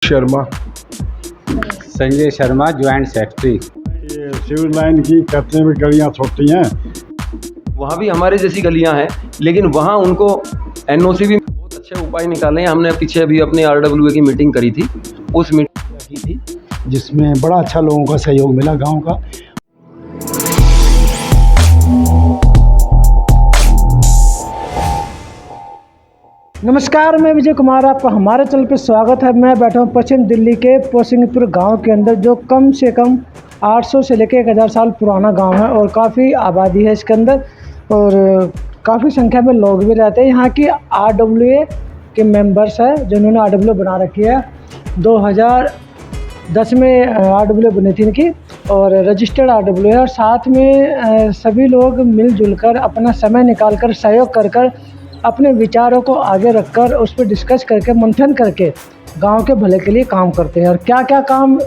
Sharma. Sanjay Sharma, joint secretary. ये civil line की कितने भी गलियाँ छोटी हैं, वहाँ भी हमारे जैसी गलियाँ हैं, लेकिन वहाँ उनको एनओसी भी बहुत अच्छे उपाय निकाले हैं। हमने पीछे अभी अपने आरडब्ल्यूए की मीटिंग करी थी, उस मीटिंग की थी जिसमें बड़ा अच्छा लोगों का सहयोग मिला गांव का। नमस्कार, मैं विजय कुमार, आपका हमारे चैनल पर स्वागत है। मैं बैठा हूँ पश्चिम दिल्ली के पोसिंगपुर गांव के अंदर, जो कम से कम 800 से लेकर 1000 साल पुराना गांव है और काफ़ी आबादी है इसके अंदर और काफ़ी संख्या में लोग भी रहते हैं। यहाँ की आरडब्ल्यूए के मेंबर्स हैं जिन्होंने आरडब्ल्यूए बना रखी है। 2010 में आरडब्ल्यूए बनी थी इनकी और रजिस्टर्ड आरडब्ल्यूए है। और साथ में सभी लोग मिलजुल कर अपना समय निकाल कर सहयोग कर अपने विचारों को आगे रखकर उस पर डिस्कस करके मंथन करके गांव के भले के लिए काम करते हैं। और क्या क्या काम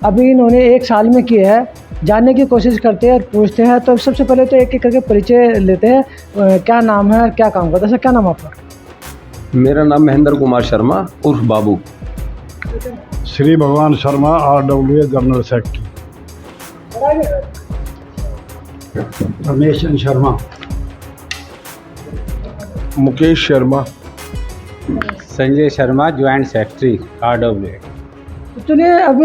अभी इन्होंने 1 साल में किए हैं जानने की कोशिश करते हैं और पूछते हैं। तो सबसे पहले तो एक एक करके परिचय लेते हैं। क्या नाम है और क्या काम करते हैं? सर, क्या नाम आपका? मेरा नाम महेंद्र कुमार शर्मा उर्फ बाबू। श्री भगवान Sharma, RWA general secretary. Ramesh Sharma. Mukesh Sharma. Sanjay Sharma, joint secretary, RWA. तो चलिए अब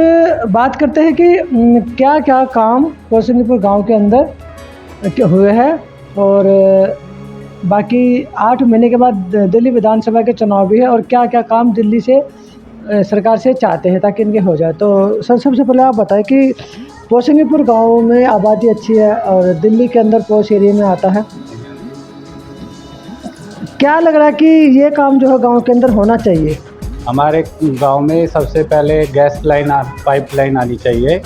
बात करते हैं कि क्या क्या काम पोसिंगपुर गांव के अंदर हुए हैं। और बाकी 8 महीने के बाद दिल्ली विधानसभा के चुनाव भी है और क्या क्या काम दिल्ली से सरकार से चाहते हैं ताकि इनके हो जाए। तो सर, सबसे पहले आप बताएं कि पोसिंगपुर गांव में आबादी अच्छी है और दिल्ली के अंदर पोश एरिया में आता है। क्या लग रहा है कि ये काम जो है गांव के अंदर होना चाहिए? हमारे गांव में सबसे पहले गैस लाइन पाइपलाइन आनी चाहिए।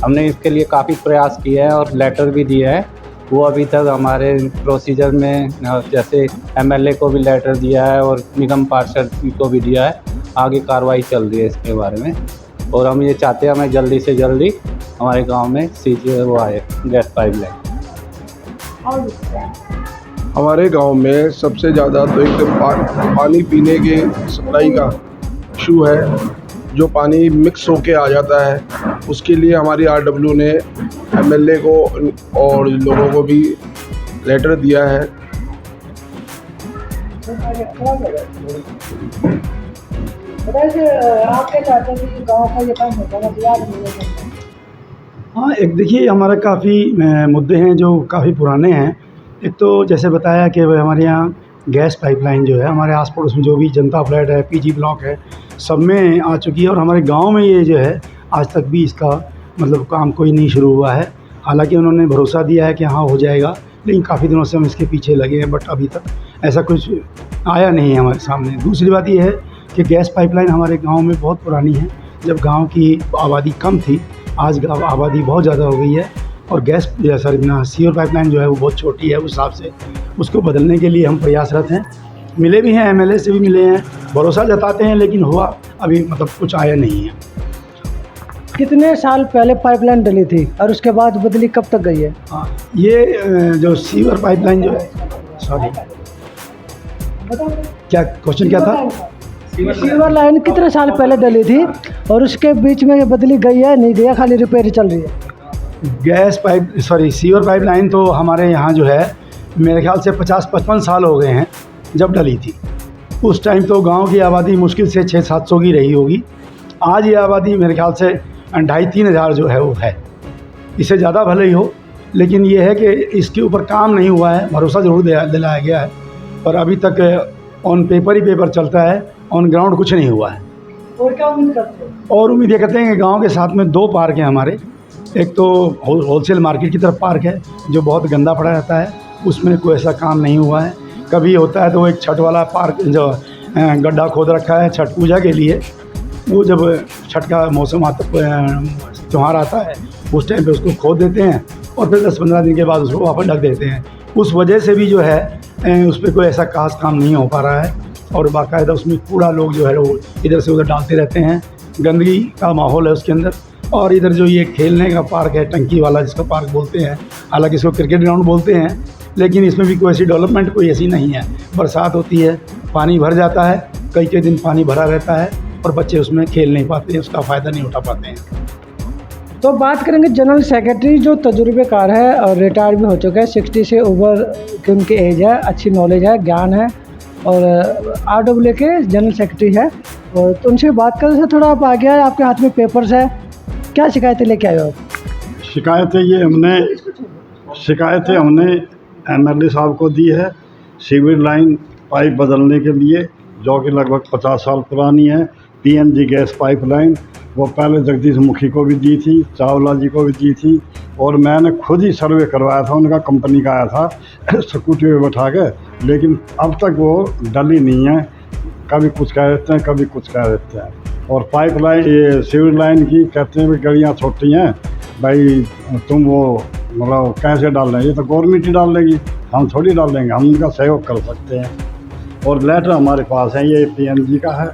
हमने इसके लिए काफ़ी प्रयास किए हैं और लेटर भी दिए हैं। वो अभी तक हमारे प्रोसीजर में, जैसे एमएलए को भी लेटर दिया है और निगम पार्षद को भी दिया है। आगे कार्रवाई चल रही है इसके बारे में और हम ये चाहते हैं हमें जल्दी से जल्दी हमारे गांव में वो आए गैस पाइपलाइन। हमारे गांव में सबसे ज़्यादा तो एक पानी पीने के सप्लाई का इशू है। जो पानी मिक्स होके आ जाता है, उसके लिए हमारी आरडब्ल्यू ने एमएलए को और लोगों को भी लेटर दिया है। आप क्या चाहते हैं कि गाँव का ये काम होगा? हाँ, एक देखिए हमारे काफ़ी मुद्दे हैं जो काफ़ी पुराने हैं। एक तो जैसे बताया कि हमारे यहाँ गैस पाइपलाइन जो है हमारे आस पड़ोस में जो भी जनता फ्लैट है, पीजी ब्लॉक है, सब में आ चुकी है। और हमारे गांव में ये जो है आज तक भी इसका मतलब काम कोई नहीं शुरू हुआ है। हालांकि उन्होंने भरोसा दिया है कि हाँ हो जाएगा, लेकिन काफ़ी दिनों से हम इसके पीछे लगे हैं, बट अभी तक ऐसा कुछ आया नहीं है हमारे सामने। दूसरी बात ये है कि गैस पाइपलाइन हमारे गाँव में बहुत पुरानी है। जब गाँव की आबादी कम थी, आज आबादी बहुत ज़्यादा हो गई है और गैस सीवर पाइपलाइन जो है वो बहुत छोटी है। उस हिसाब से उसको बदलने के लिए हम प्रयासरत हैं। मिले भी हैं, एमएलए से भी मिले हैं, भरोसा जताते हैं, लेकिन हुआ अभी मतलब कुछ आया नहीं है। कितने साल पहले पाइपलाइन डली थी और उसके बाद बदली कब तक गई है? हाँ, ये जो सीवर पाइपलाइन जो है, सॉरी क्या क्वेश्चन क्या था? सीवर लाइन कितने साल पहले डली थी और उसके बीच में बदली गई है नहीं गई, खाली रिपेयर चल रही है? सीवर पाइपलाइन तो हमारे यहाँ जो है मेरे ख्याल से 50-55 साल हो गए हैं जब डली थी। उस टाइम तो गांव की आबादी मुश्किल से 600-700 की रही होगी। आज ये आबादी मेरे ख्याल से 2500-3000 हज़ार जो है वो है। इससे ज़्यादा भले ही हो, लेकिन ये है कि इसके ऊपर काम नहीं हुआ है। भरोसा ज़रूर दिलाया गया है पर अभी तक ऑन पेपर ही पेपर चलता है, ऑन ग्राउंड कुछ नहीं हुआ है। और क्या उम्मीद करते हैं? और उम्मीद ये करते हैं कि गाँव के साथ में 2 पार्क हैं हमारे। एक तो होलसेल मार्केट की तरफ पार्क है जो बहुत गंदा पड़ा रहता है, उसमें कोई ऐसा काम नहीं हुआ है। कभी होता है तो वो एक छठ वाला पार्क जो गड्ढा खोद रखा है छठ पूजा के लिए, वो जब छठ का मौसम आता, त्यौहार आता है, उस टाइम पे उसको खोद देते हैं और फिर 10-15 दिन के बाद उसको वापस ढक देते हैं। उस वजह से भी जो है उस पर कोई ऐसा खास काम नहीं हो पा रहा है और बाकायदा उसमें कूड़ा लोग जो है वो इधर से उधर डालते रहते हैं। गंदगी का माहौल है उसके अंदर। और इधर जो ये खेलने का पार्क है, टंकी वाला जिसको पार्क बोलते हैं, हालांकि इसको क्रिकेट ग्राउंड बोलते हैं, लेकिन इसमें भी कोई ऐसी डेवलपमेंट कोई ऐसी नहीं है। बरसात होती है, पानी भर जाता है, कई दिन पानी भरा रहता है और बच्चे उसमें खेल नहीं पाते हैं, उसका फ़ायदा नहीं उठा पाते हैं। तो बात करेंगे जनरल सेक्रेटरी जो तजुर्बेकार है और रिटायर भी हो चुके हैं, 60 से ऊपर की उनकी एज है, अच्छी नॉलेज है, ज्ञान है और RWA के जनरल सेक्रेटरी है। और तो उनसे बात करने से थोड़ा आप आगे आए, आपके हाथ में पेपर्स है, क्या शिकायतें लेके आए हो आप? शिकायतें हमने MLA साहब को दी है सीवर लाइन पाइप बदलने के लिए, जो कि लगभग 50 साल पुरानी है। PNG गैस पाइपलाइन वो पहले जगदीश मुखी को भी दी थी, चावला जी को भी दी थी, और मैंने खुद ही सर्वे करवाया था, उनका कंपनी का आया था स्कूटी पे बैठा के, लेकिन अब तक वो डली नहीं है। कभी कुछ कह देते हैं, कभी कुछ कह देते हैं। और पाइपलाइन ये सीवर लाइन की कहते हैं भी गलियाँ छोटी हैं भाई, तुम वो मतलब कैसे डाल रहे हैं, ये तो गवर्नमेंट ही डाल लेगी, हम थोड़ी डाल देंगे, हम उनका सहयोग कर सकते हैं। और लेटर हमारे पास है, ये PNG का है,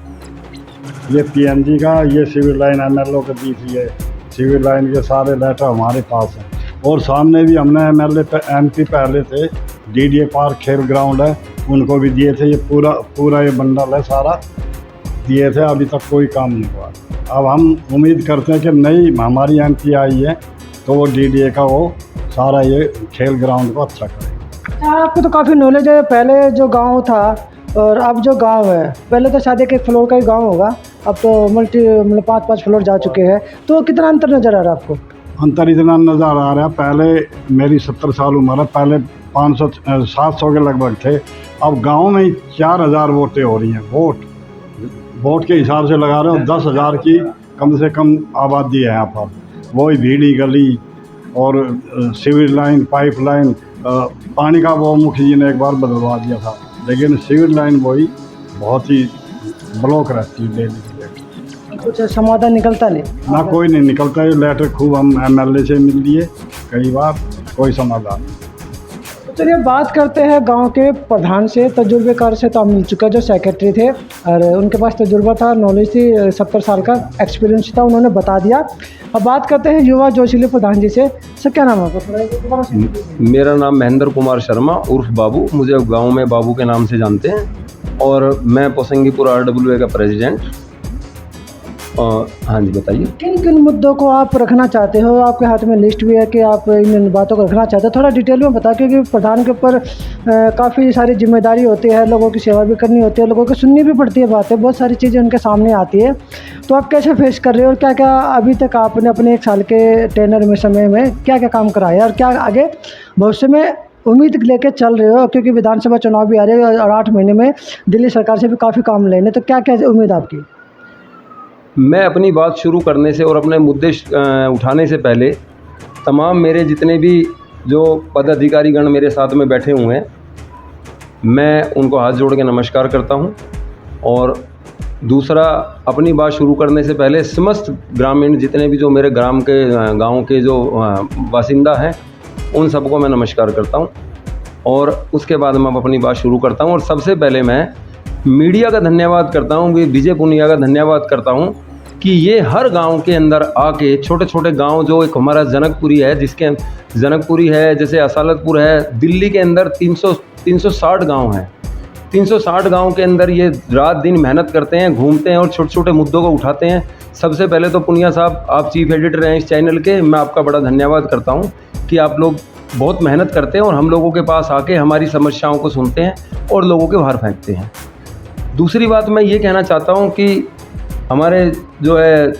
ये PNG का, ये सिविल लाइन MLO को दी थी, ये सिविल लाइन के सारे लेटर हमारे पास हैं। और सामने भी हमने MLA MP पहले थे, DDA पार्क खेल ग्राउंड है, उनको भी दिए थे। ये पूरा ये बंडल है सारा दिए थे, अभी तक कोई काम नहीं हुआ। अब हम उम्मीद करते हैं कि नई हमारी MP आई है तो वो DDA का वो सारा ये खेल ग्राउंड को अच्छा करेगा। आपको तो काफ़ी नॉलेज है, पहले जो गांव था और अब जो गांव है, पहले तो शायद एक फ्लोर का ही गांव होगा, अब तो मतलब 5-5 फ्लोर जा चुके हैं, तो कितना अंतर नज़र आ रहा है आपको? अंतर इतना नज़र आ रहा है, पहले मेरी 70 साल उम्र है, पहले 500-700 के लगभग थे, अब गांव में 4000 वोटें हो रही हैं। वोट के हिसाब से लगा रहे हो, 10,000 की कम से कम आबादी है यहाँ पर। वही भीड़ी गली और सीवर लाइन, पाइप लाइन, पानी का वो मुखी जी ने एक बार बदलवा दिया था, लेकिन सीवर लाइन वही बहुत ही ब्लॉक रहती है डेली। कुछ समाधान निकलता नहीं ना, कोई नहीं निकलता है। लेटर खूब हम MLA से मिल लिए कई बार, कोई समाधान नहीं। चलिए बात करते हैं गांव के प्रधान से, तजुर्बेकार से तो हम मिल चुका, जो सेक्रेटरी थे और उनके पास तजुर्बा था, नॉलेज थी, 70 साल का एक्सपीरियंस था, उन्होंने बता दिया। अब बात करते हैं युवा जोशीले प्रधान जी से। सर क्या नाम है आपका? मेरा नाम महेंद्र कुमार शर्मा उर्फ बाबू, मुझे गांव में बाबू के नाम से जानते हैं, और मैं पोसंगीपुर RWA का प्रेसिडेंट। हाँ जी, बताइए। किन किन मुद्दों को आप रखना चाहते हो? आपके हाथ में लिस्ट भी है कि आप इन बातों को रखना चाहते हो, थोड़ा डिटेल में बता, क्योंकि प्रधान के ऊपर काफ़ी सारी जिम्मेदारी होती है, लोगों की सेवा भी करनी होती है, लोगों की सुननी भी पड़ती है बातें, बहुत सारी चीज़ें उनके सामने आती है। तो आप कैसे फेस कर रहे हो और क्या क्या अभी तक आपने अपने 1 साल के टेनर में समय में क्या क्या काम कराया और क्या आगे भविष्य में उम्मीद लेके चल रहे हो? क्योंकि विधानसभा चुनाव भी आ रहे हैं और 8 महीने में दिल्ली सरकार से भी काफ़ी काम लेने, तो क्या क्या उम्मीद आपकी? मैं अपनी बात शुरू करने से और अपने मुद्दे उठाने से पहले तमाम मेरे जितने भी जो पदाधिकारीगण मेरे साथ में बैठे हुए हैं, मैं उनको हाथ जोड़ के नमस्कार करता हूं। और दूसरा, अपनी बात शुरू करने से पहले समस्त ग्रामीण जितने भी जो मेरे गांव के जो बासिंदा हैं, उन सबको मैं नमस्कार करता हूं। और उसके बाद मैं अपनी बात शुरू करता हूं। और सबसे पहले मैं मीडिया का धन्यवाद करता हूं, विजय पुनिया का धन्यवाद करता हूं कि ये हर गांव के अंदर आके, छोटे छोटे गांव, जो एक हमारा जनकपुरी है, जिसके जनकपुरी है, जैसे असालतपुर है, दिल्ली के अंदर 360 गांव हैं। 360 गांव के अंदर ये रात दिन मेहनत करते हैं, घूमते हैं और छोटे छोटे मुद्दों को उठाते हैं। सबसे पहले तो पुनिया साहब, आप चीफ एडिटर हैं इस चैनल के, मैं आपका बड़ा धन्यवाद करता हूँ कि आप लोग बहुत मेहनत करते हैं और हम लोगों के पास आके हमारी समस्याओं को सुनते हैं और लोगों के बाहर फेंकते हैं। दूसरी बात मैं ये कहना चाहता हूँ कि हमारे जो है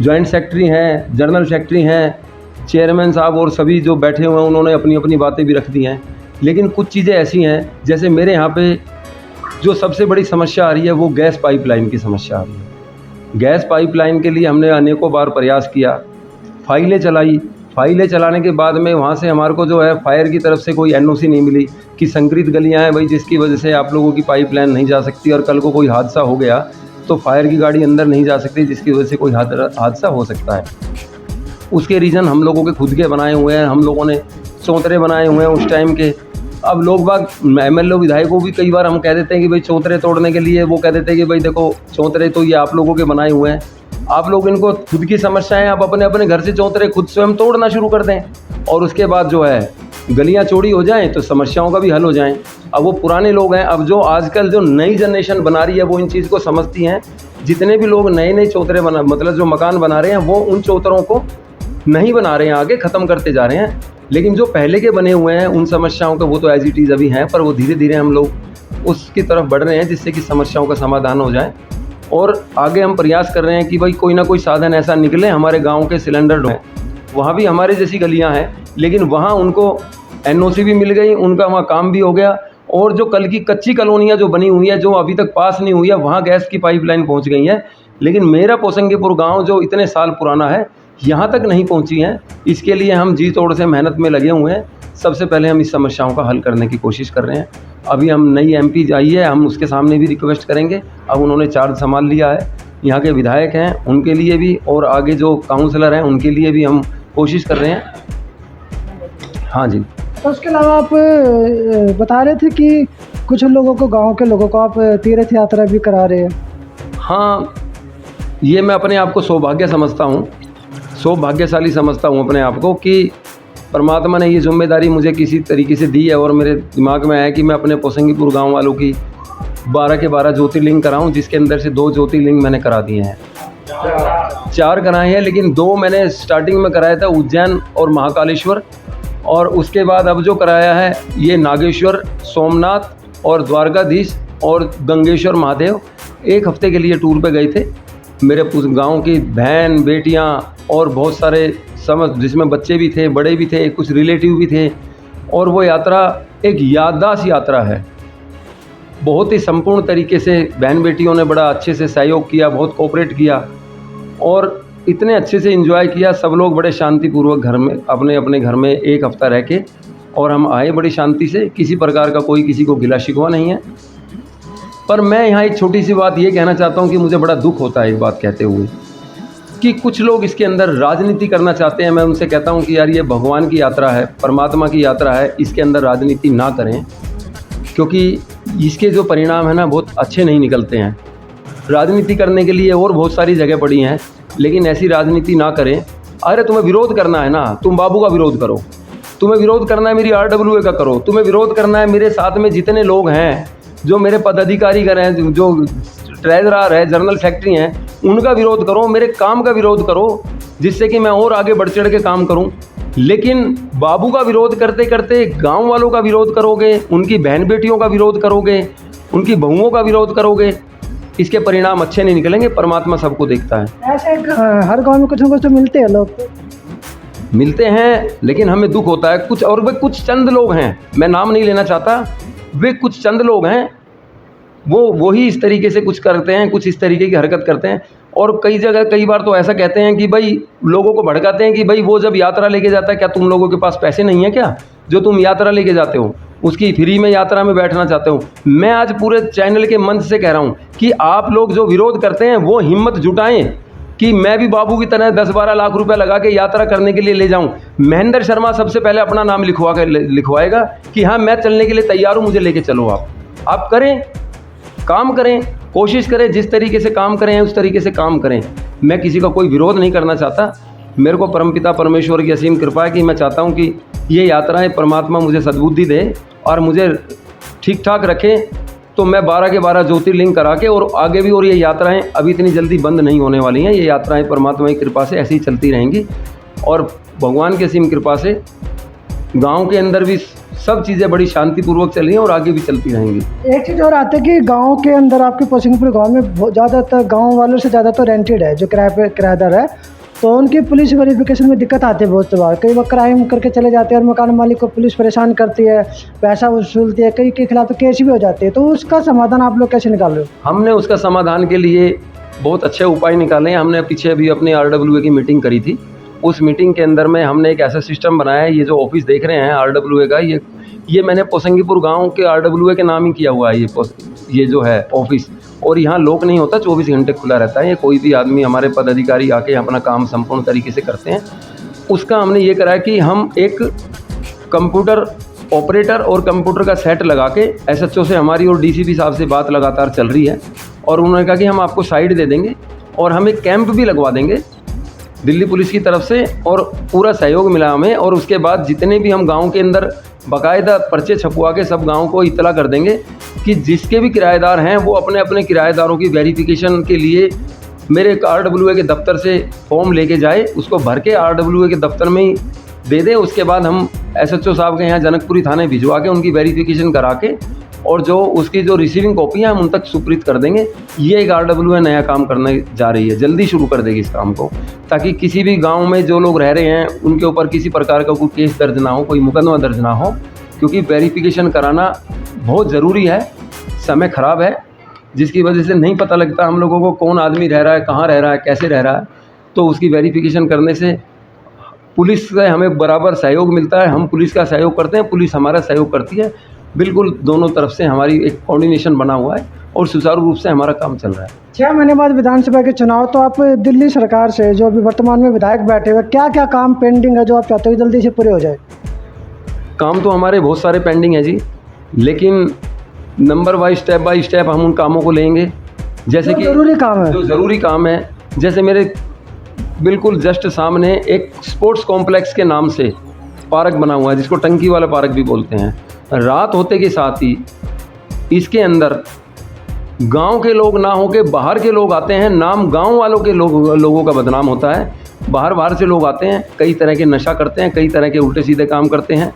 जॉइंट सेक्रेटरी हैं, जनरल सेक्रेटरी हैं, चेयरमैन साहब और सभी जो बैठे हुए हैं, उन्होंने अपनी अपनी बातें भी रख दी हैं। लेकिन कुछ चीज़ें ऐसी हैं, जैसे मेरे यहाँ पे जो सबसे बड़ी समस्या आ रही है वो गैस पाइपलाइन की समस्या आ रही है। गैस पाइपलाइन के लिए हमने अनेकों बार प्रयास किया, फाइलें चलाई। फाइलें चलाने के बाद में वहाँ से हमारे को जो है फायर की तरफ से कोई NOC नहीं मिली कि संक्रित गलियाँ हैं भाई, जिसकी वजह से आप लोगों की पाइपलाइन नहीं जा सकती, और कल को कोई हादसा हो गया तो फायर की गाड़ी अंदर नहीं जा सकती, जिसकी वजह से कोई हादसा हो सकता है। उसके रीज़न हम लोगों के खुद के बनाए हुए हैं, हम लोगों ने चौतरे बनाए हुए हैं उस टाइम के। अब लोग बाग MLA विधायकों भी कई बार हम कह देते हैं कि भाई चौतरे तोड़ने के लिए, वो कह देते हैं कि भाई देखो चौतरे तो ये आप लोगों के बनाए हुए हैं, आप लोग इनको खुद की समस्याएं आप अपने अपने घर से चौतरे खुद स्वयं तोड़ना शुरू कर दें, और उसके बाद जो है गलियां चौड़ी हो जाएं तो समस्याओं का भी हल हो जाएं। अब वो पुराने लोग हैं, अब जो आजकल जो नई जनरेशन बना रही है वो इन चीज़ को समझती हैं जितने भी लोग नए नए चौतरे बना मतलब जो मकान बना रहे हैं वो उन चौतरों को नहीं बना रहे हैं, आगे ख़त्म करते जा रहे हैं। लेकिन जो पहले के बने हुए हैं उन समस्याओं का वो तो एज इट इज़ अभी हैं, पर वो धीरे धीरे हम लोग उसकी तरफ बढ़ रहे हैं जिससे कि समस्याओं का समाधान हो जाए। और आगे हम प्रयास कर रहे हैं कि भाई कोई ना कोई साधन ऐसा निकले। हमारे गांव के सिलेंडर हैं, वहाँ भी हमारे जैसी गलियां हैं, लेकिन वहाँ उनको NOC भी मिल गई, उनका वहाँ काम भी हो गया। और जो कल की कच्ची कॉलोनियाँ जो बनी हुई है, जो अभी तक पास नहीं हुई है, वहाँ गैस की पाइपलाइन पहुँच गई है। लेकिन मेरा पोसंगीपुर गाँव जो इतने साल पुराना है, यहाँ तक नहीं पहुँची हैं। इसके लिए हम जी तोड़ से मेहनत में लगे हुए हैं। सबसे पहले हम इस समस्याओं का हल करने की कोशिश कर रहे हैं। अभी हम नई MP आई है, हम उसके सामने भी रिक्वेस्ट करेंगे। अब उन्होंने चार्ज संभाल लिया है, यहाँ के विधायक हैं उनके लिए भी और आगे जो काउंसलर हैं उनके लिए भी हम कोशिश कर रहे हैं। हाँ जी। तो उसके अलावा आप बता रहे थे कि कुछ लोगों को, गांव के लोगों को आप तीर्थ यात्रा भी करा रहे हैं। हाँ, ये मैं अपने आप को सौभाग्य समझता हूँ, सौभाग्यशाली समझता हूँ अपने आप को कि परमात्मा ने ये जिम्मेदारी मुझे किसी तरीके से दी है। और मेरे दिमाग में आया कि मैं अपने पोसंगीपुर गांव वालों की 12 के 12 ज्योतिर्लिंग कराऊं, जिसके अंदर से 2 ज्योतिर्लिंग मैंने करा दिए हैं, 4 कराए हैं, लेकिन 2 मैंने स्टार्टिंग में कराया था, उज्जैन और महाकालेश्वर। और उसके बाद अब जो कराया है ये नागेश्वर, सोमनाथ और द्वारकाधीश और गंगेश्वर महादेव। 1 हफ्ते के लिए टूर पे गए थे। मेरे गांव की बहन बेटियां और बहुत सारे जिसमें बच्चे भी थे, बड़े भी थे, कुछ रिलेटिव भी थे। और वो यात्रा एक याददाश्त यात्रा है। बहुत ही संपूर्ण तरीके से बहन बेटियों ने बड़ा अच्छे से सहयोग किया, बहुत कोऑपरेट किया और इतने अच्छे से एंजॉय किया। सब लोग बड़े शांतिपूर्वक घर में अपने अपने घर में 1 हफ्ता रह के और हम आए बड़ी शांति से। किसी प्रकार का कोई किसी को गिला शिकवा नहीं है। पर मैं यहाँ एक छोटी सी बात ये कहना चाहता हूँ कि मुझे बड़ा दुख होता है एक बात कहते हुए कि कुछ लोग इसके अंदर राजनीति करना चाहते हैं। मैं उनसे कहता हूँ कि यार ये भगवान की यात्रा है, परमात्मा की यात्रा है, इसके अंदर राजनीति ना करें, क्योंकि इसके जो परिणाम है ना बहुत अच्छे नहीं निकलते हैं। राजनीति करने के लिए और बहुत सारी जगह पड़ी हैं, लेकिन ऐसी राजनीति ना करें। अरे तुम्हें विरोध करना है ना, तुम बाबू का विरोध करो। तुम्हें विरोध करना है मेरी RWA का करो। तुम्हें विरोध करना है मेरे साथ में जितने लोग हैं, जो मेरे पदाधिकारी कर हैं, जो ट्रेजरर है, जनरल सेक्रेटरी हैं, उनका विरोध करो, मेरे काम का विरोध करो, जिससे कि मैं और आगे बढ़ चढ़ के काम करूं। लेकिन बाबू का विरोध करते करते गांव वालों का विरोध करोगे, उनकी बहन बेटियों का विरोध करोगे, उनकी बहुओं का विरोध करोगे, इसके परिणाम अच्छे नहीं निकलेंगे। परमात्मा सबको देखता है। ऐसे हर गांव में कुछ न कुछ तो मिलते हैं, लोग मिलते हैं, लेकिन हमें दुख होता है कुछ। और वे कुछ चंद लोग हैं, मैं नाम नहीं लेना चाहता, वे कुछ चंद लोग हैं, वो ही इस तरीके से कुछ करते हैं, कुछ इस तरीके की हरकत करते हैं। और कई जगह कई बार तो ऐसा कहते हैं कि भाई लोगों को भड़काते हैं कि भाई वो जब यात्रा लेके जाता है, क्या तुम लोगों के पास पैसे नहीं है क्या, जो तुम यात्रा लेके जाते हो उसकी फ्री में यात्रा में बैठना चाहते हो। मैं आज पूरे चैनल के मंच से कह रहा हूँ कि आप लोग जो विरोध करते हैं वो हिम्मत जुटाएं कि मैं भी बाबू की तरह 10-12 लाख रुपए लगा के यात्रा करने के लिए ले जाऊं। महेंद्र शर्मा सबसे पहले अपना नाम लिखवाएगा कि हाँ मैं चलने के लिए तैयार हूं, मुझे लेके चलो। आप करें, काम करें, कोशिश करें, जिस तरीके से काम करें उस तरीके से काम करें। मैं किसी का कोई विरोध नहीं करना चाहता। मेरे को परमपिता परमेश्वर की असीम कृपा है कि मैं चाहता हूँ कि ये यात्राएं परमात्मा मुझे सद्बुद्धि दे और मुझे ठीक ठाक रखे, तो मैं 12 के 12 ज्योतिर्लिंग करा के और आगे भी, और ये यात्राएं अभी इतनी जल्दी बंद नहीं होने वाली हैं। ये यात्राएं परमात्मा की कृपा से ऐसी ही चलती रहेंगी और भगवान की असीम कृपा से गांव के अंदर भी सब चीज़ें बड़ी शांतिपूर्वक चल रही हैं और आगे भी चलती रहेंगी। एक चीज़ और आती है कि गांव के अंदर आपके पोसिंगपुर गांव में ज़्यादातर गांव वालों से ज़्यादा तो रेंटेड है, जो किराएदार है, तो उनकी पुलिस वेरिफिकेशन में दिक्कत आती है बहुत बार। कई बार क्राइम करके चले जाते हैं और मकान मालिक को पुलिस परेशान करती है, पैसा वसूलती है, कई के खिलाफ तो केस भी हो जाते हैं। तो उसका समाधान आप लोग कैसे निकाल रहे हो? हमने उसका समाधान के लिए बहुत अच्छे उपाय निकाले हैं। हमने पीछे अभी अपनी RWA की मीटिंग करी थी। उस मीटिंग के अंदर में हमने एक ऐसा सिस्टम बनाया है, ये जो ऑफिस देख रहे हैं RWA का, ये मैंने पोसंगीपुर गांव के RWA के नाम ही किया हुआ है ये जो है ऑफिस। और यहाँ लॉक नहीं होता, 24 घंटे खुला रहता है। ये कोई भी आदमी, हमारे पदाधिकारी आके अपना काम संपूर्ण तरीके से करते हैं। उसका हमने ये करा कि हम एक कंप्यूटर ऑपरेटर और कंप्यूटर का सेट लगा के SHO से हमारी और DCP साहब से बात लगातार चल रही है और उन्होंने कहा कि हम आपको साइड दे देंगे और हम एक कैंप भी लगवा देंगे दिल्ली पुलिस की तरफ से, और पूरा सहयोग मिला हमें। और उसके बाद जितने भी हम गांव के अंदर बाकायदा पर्चे छपवा के सब गाँव को इत्तला कर देंगे कि जिसके भी किराएदार हैं वो अपने अपने किराएदारों की वेरिफिकेशन के लिए मेरे RWA के दफ्तर से फॉर्म लेके जाए, उसको भर के RWA के दफ्तर में ही दे दें। उसके बाद हम SHO साहब के यहाँ जनकपुरी थाने भिजवा के उनकी वेरिफिकेशन करा के और जो उसकी जो रिसीविंग कॉपी है हम उन तक सुप्रीत कर देंगे। ये एक RWA नया काम करने जा रही है, जल्दी शुरू कर देगी इस काम को, ताकि किसी भी गांव में जो लोग रह रहे हैं उनके ऊपर किसी प्रकार का कोई केस दर्ज ना हो, कोई मुकदमा दर्ज ना हो, क्योंकि वेरिफिकेशन कराना बहुत ज़रूरी है। समय ख़राब है जिसकी वजह से नहीं पता लगता हम लोगों को कौन आदमी रह रहा है, कहाँ रह रहा है, कैसे रह रहा है। तो उसकी वेरिफिकेशन करने से पुलिस से हमें बराबर सहयोग मिलता है, हम पुलिस का सहयोग करते हैं, पुलिस हमारा सहयोग करती है। बिल्कुल दोनों तरफ से हमारी एक कोऑर्डिनेशन बना हुआ है और सुचारू रूप से हमारा काम चल रहा है। 6 महीने बाद विधानसभा के चुनाव, तो आप दिल्ली सरकार से जो अभी वर्तमान में विधायक बैठे हुए, क्या क्या काम पेंडिंग है जो आप चाहते हो जल्दी से पूरे हो जाए? काम तो हमारे बहुत सारे पेंडिंग है जी, लेकिन number wise step by step हम उन कामों को लेंगे। जैसे कि ज़रूरी काम है, जो ज़रूरी काम है, जैसे मेरे बिल्कुल जस्ट सामने एक स्पोर्ट्स कॉम्प्लेक्स के नाम से पार्क बना हुआ है जिसको टंकी वाला पार्क भी बोलते हैं। रात होते के साथ ही इसके अंदर गांव के लोग ना हो के बाहर के लोग आते हैं, नाम गांव वालों के लोगों का बदनाम होता है। बाहर से लोग आते हैं, कई तरह के नशा करते हैं, कई तरह के उल्टे सीधे काम करते हैं।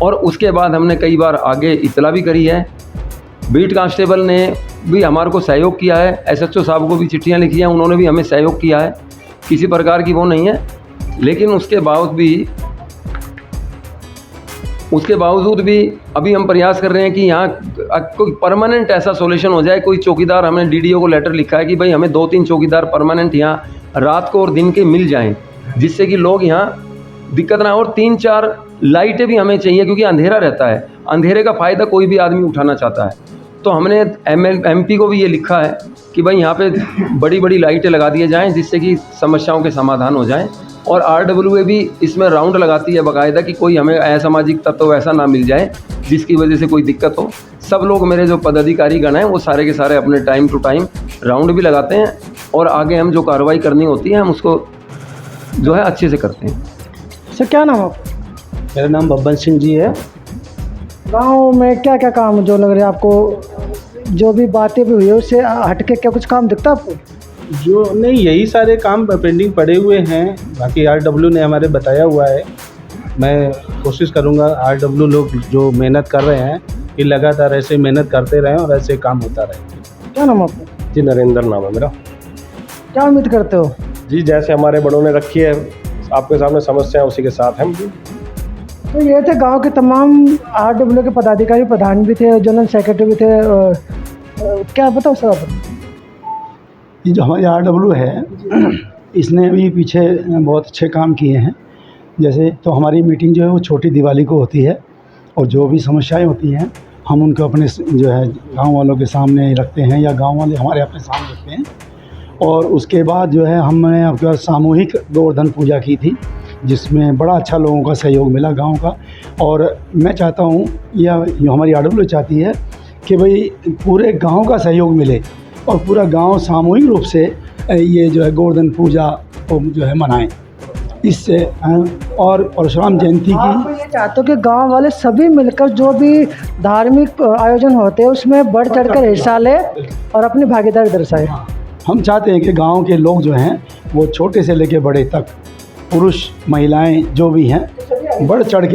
और उसके बाद हमने कई बार आगे इत्तला भी करी है, बीट कांस्टेबल ने भी हमारे को सहयोग किया है, SHO साहब को भी चिट्ठियाँ लिखी हैं, उन्होंने भी हमें सहयोग किया है, किसी प्रकार की वो नहीं है। लेकिन उसके बावजूद भी अभी हम प्रयास कर रहे हैं कि यहाँ कोई परमानेंट ऐसा सॉल्यूशन हो जाए। कोई चौकीदार, हमने DDO को लेटर लिखा है कि भाई हमें 2-3 चौकीदार परमानेंट यहाँ रात को और दिन के मिल जाएं, जिससे कि लोग यहाँ दिक्कत ना हो। और 3-4 लाइटें भी हमें चाहिए, क्योंकि अंधेरा रहता है, अंधेरे का फ़ायदा कोई भी आदमी उठाना चाहता है। तो हमने MP को भी ये लिखा है कि भाई यहाँ पे बड़ी बड़ी लाइटें लगा दिए जाएँ, जिससे कि समस्याओं के समाधान हो जाएँ। और RWA भी इसमें राउंड लगाती है बाकायदा कि कोई हमें असामाजिक तत्व ऐसा ना मिल जाए जिसकी वजह से कोई दिक्कत हो। सब लोग मेरे जो पदाधिकारी गण हैं वो सारे के सारे अपने टाइम टू टाइम राउंड भी लगाते हैं, और आगे हम जो कार्रवाई करनी होती है हम उसको जो है अच्छे से करते हैं। सर क्या नाम है आपका? मेरा नाम बब्बन सिंह जी है। गाँव में क्या क्या काम जो लग रहे हैं आपको, जो भी बातें भी हुई है उससे हट के क्या कुछ काम दिखता है आपको? जो नहीं, यही सारे काम पेंडिंग पड़े हुए हैं, बाकी RW ने हमारे बताया हुआ है। मैं कोशिश करूंगा RW लोग जो मेहनत कर रहे हैं कि लगातार ऐसे मेहनत करते रहें और ऐसे काम होता रहे। क्या नाम आपका? जी नरेंद्र नाम है मेरा। क्या उम्मीद करते हो? जी जैसे हमारे बड़ों ने रखी है आपके सामने समस्या, उसी के साथ हम भी। तो ये थे गांव के तमाम RW के पदाधिकारी, प्रधान भी थे, जनरल सेक्रेटरी भी थे। क्या बताओ सर आप? ये जो हमारी RW है इसने भी पीछे बहुत अच्छे काम किए हैं। जैसे तो हमारी मीटिंग जो है वो छोटी दिवाली को होती है, और जो भी समस्याएं होती हैं हम उनको अपने जो है गांव वालों के सामने रखते हैं, या गांव वाले हमारे अपने सामने रखते हैं। और उसके बाद जो है हमने आपके पास सामूहिक गोवर्धन पूजा की थी, जिसमें बड़ा अच्छा लोगों का सहयोग मिला गांव का। और मैं चाहता हूं, या हमारी RW चाहती है कि भाई पूरे गांव का सहयोग मिले और पूरा गांव सामूहिक रूप से ये जो है गोवर्धन पूजा को जो है मनाएं। इससे और परशुराम जयंती आप की ये चाहते हो कि गांव वाले सभी मिलकर जो भी धार्मिक आयोजन होते हैं उसमें बढ़ चढ़कर हिस्सा ले और अपनी भागीदारी दर्शाए। हम चाहते हैं कि गांव के लोग जो हैं वो छोटे से लेकर बड़े तक, पुरुष महिलाएं जो भी हैं, बढ़ चढ़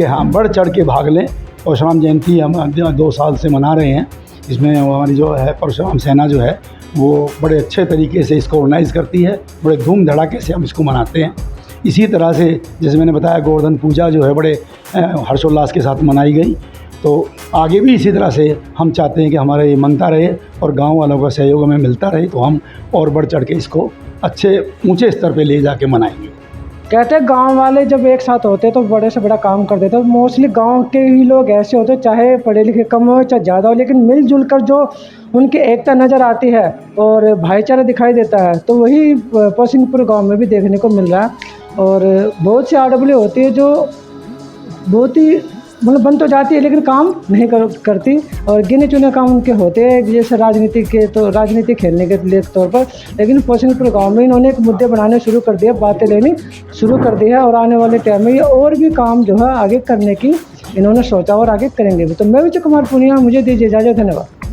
के भाग लें। परशुराम जयंती हम 2 साल से मना रहे हैं। इसमें हमारी जो है परशुराम सेना जो है वो बड़े अच्छे तरीके से इसको ऑर्गेनाइज़ करती है, बड़े धूम धड़ाके से हम इसको मनाते हैं। इसी तरह से जैसे मैंने बताया गोवर्धन पूजा जो है बड़े हर्षोल्लास के साथ मनाई गई, तो आगे भी इसी तरह से हम चाहते हैं कि हमारा ये मनता रहे और गांव वालों का सहयोग हमें मिलता रहे, तो हम और बढ़ चढ़ के इसको अच्छे ऊंचे स्तर पे ले जाके मनाएंगे। कहते हैं गांव वाले जब एक साथ होते तो बड़े से बड़ा काम कर देते। मोस्टली गांव के ही लोग ऐसे होते, चाहे पढ़े लिखे कम हो चाहे ज़्यादा हो, लेकिन मिलजुल कर जो उनकी एकता नज़र आती है और भाईचारा दिखाई देता है, तो वही पसिंगपुर गांव में भी देखने को मिल रहा है। और बहुत सी RW होती है जो बहुत ही मतलब बन तो जाती है लेकिन काम नहीं करती, और गिने चुने काम उनके होते हैं, जैसे राजनीति खेलने के लिए तौर पर। लेकिन पसिंगपुर गांव में इन्होंने एक मुद्दे बनाने शुरू कर दिया, बातें लेनी शुरू कर दी है, और आने वाले टाइम में ये और भी काम जो है आगे करने की इन्होंने सोचा और आगे करेंगे भी। तो मैं विजय कुमार पूनिया, मुझे दीजिए इजाज़त, धन्यवाद।